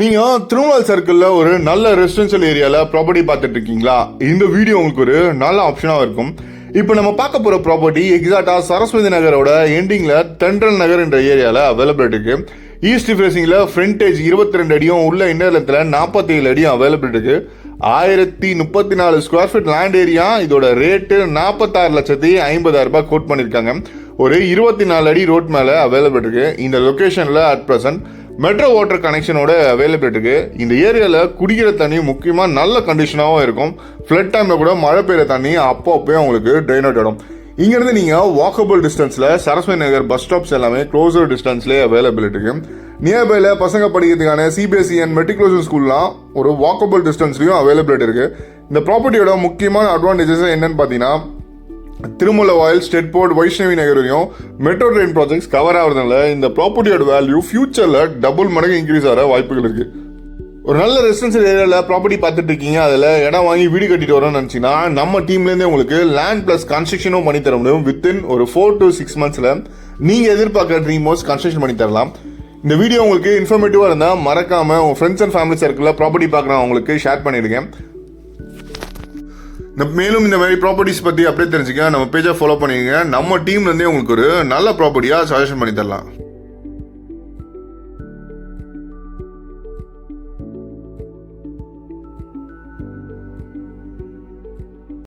நீங்க திருமலை சர்க்கிள்ல ஒரு நல்ல ரெசிடென்ஷியல் ஏரியால ப்ராப்பர்ட்டி பார்த்துட்டு இருக்கீங்களா? இந்த வீடியோ உங்களுக்கு ஒரு நல்ல ஆப்ஷனா இருக்கும். இப்போ நம்ம பார்க்க போற ப்ராப்பர்ட்டி எக்ஸாக்டா சரஸ்வதி நகரோட எண்டிங்ல தென்றல் நகர் என்ற ஏரியால அவைலபிள் இருக்கு. ஈஸ்ட் ஃபேசிங்ல ஃப்ரண்டேஜ் 22 அடியும் உள்ள இன்னர்லத்துல 47 அடியும் அவைலபிள் இருக்கு. 1034 ஸ்கொயர் ஃபீட் லேண்ட் ஏரியா. இதோட ரேட்டு 46,50,000 கோட் பண்ணிருக்காங்க. ஒரு 24 அடி ரோட் மேல அவைலபிள் இருக்கு. இந்த லொகேஷன்ல அட் பிரசன்ட் மெட்ரோ வாட்டர் கனெக்ஷனோட அவைலபிள் இருக்கு. இந்த ஏரியாவில் குடிக்கிற தண்ணி முக்கியமாக நல்ல கண்டிஷனாகவும் இருக்கும். ஃப்ளட் டைமில் கூட மழை பெய்யுற தண்ணி அப்பப்போ உங்களுக்கு ட்ரெயின் அவுட் ஆகிடும். இங்கேருந்து நீங்கள் வாக்கபிள் டிஸ்டன்ஸில் சரஸ்வதி நகர் பஸ் ஸ்டாப்ஸ் எல்லாமே க்ளோசர் டிஸ்டன்ஸ்லேயே அவைலபிள் இருக்கு. நியர்பைல பசங்க படிக்கிறதுக்கான சிபிஎஸ்இ அண்ட் மெட்ரிகுலேஷன் ஸ்கூல்லாம் ஒரு வாக்கபிள் டிஸ்டன்ஸ்லையும் அவைலபிலிட்டி இருக்கு. இந்த ப்ராப்பர்ட்டியோட முக்கியமான அட்வான்டேஜஸ் என்னன்னு பார்த்தீங்கன்னா, திருமலை வாயில் ஸ்டேட் போர்ட் வைஷ்ணவி நகர் வரையும் மெட்ரோ ட்ரெயின் ப்ராஜெக்ட்ஸ் கவர் ஆகிறதுனால இந்த ப்ராப்பர்ட்டியோட வேல்யூ ஃபியூச்சர்ல டபுள் மடங்கு இன்க்ரீஸ் ஆகிற வாய்ப்புகள் இருக்கு. ஒரு நல்ல ரெசிடென்சியல் ஏரியாவில் ப்ராப்பர்ட்டி பார்த்துட்டு இருக்கீங்க, அதில் இடம் வாங்கி வீடு கட்டிட்டு வரோம்னு நினச்சிங்கன்னா நம்ம டீம்லேருந்தே உங்களுக்கு லேண்ட் ப்ளஸ் கன்ஸ்ட்ரக்ஷனும் பண்ணி தர முடியும். வித்தின் ஒரு 4 to 6 months நீங்கள் எதிர்பார்க்குற ட்ரீம் ஹவுஸ் கன்ஸ்ட்ரக்ஷன் பண்ணி தரலாம். இந்த வீடியோ உங்களுக்கு இன்ஃபர்மேட்டிவாக இருந்தால் மறக்காமல் உங்கள் ஃப்ரெண்ட்ஸ் அண்ட் ஃபேமிலி சர்க்கிளில் ப்ராப்பர்ட்டி பார்க்குறவங்களுக்கு ஷேர் பண்ணிடுங்க. மேலும் இந்த மாதிரி ப்ராப்பர்ட்டிஸ் பற்றி அப்படியே தெரிஞ்சுக்க நம்ம பேஜை ஃபாலோ பண்ணிடுங்க. நம்ம டீம்லேருந்தே உங்களுக்கு ஒரு நல்ல ப்ராப்பர்ட்டியாக சஜஷன் பண்ணி தரலாம்.